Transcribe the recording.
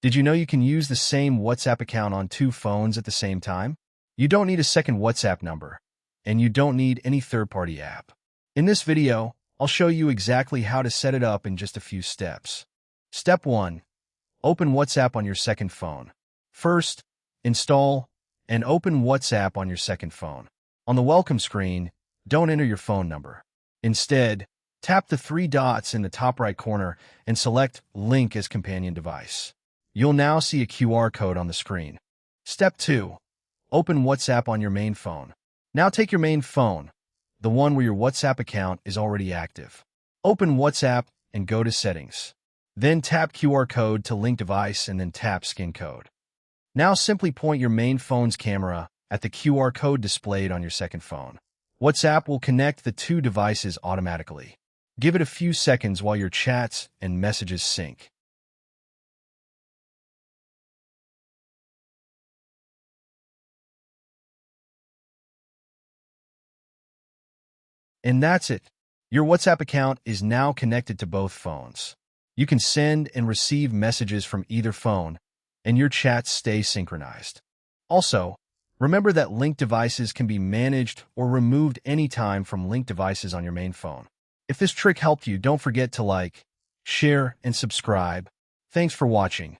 Did you know you can use the same WhatsApp account on two phones at the same time? You don't need a second WhatsApp number, and you don't need any third-party app. In this video, I'll show you exactly how to set it up in just a few steps. Step 1. Open WhatsApp on your second phone. First, install and open WhatsApp on your second phone. On the welcome screen, don't enter your phone number. Instead, tap the three dots in the top right corner and select Link as companion device. You'll now see a QR code on the screen. Step 2. Open WhatsApp on your main phone. Now take your main phone, the one where your WhatsApp account is already active. Open WhatsApp and go to Settings. Then tap QR code to link device and then tap Scan code. Now simply point your main phone's camera at the QR code displayed on your second phone. WhatsApp will connect the two devices automatically. Give it a few seconds while your chats and messages sync. And that's it. Your WhatsApp account is now connected to both phones. You can send and receive messages from either phone, and your chats stay synchronized. Also, remember that linked devices can be managed or removed anytime from linked devices on your main phone. If this trick helped you, don't forget to like, share, and subscribe. Thanks for watching.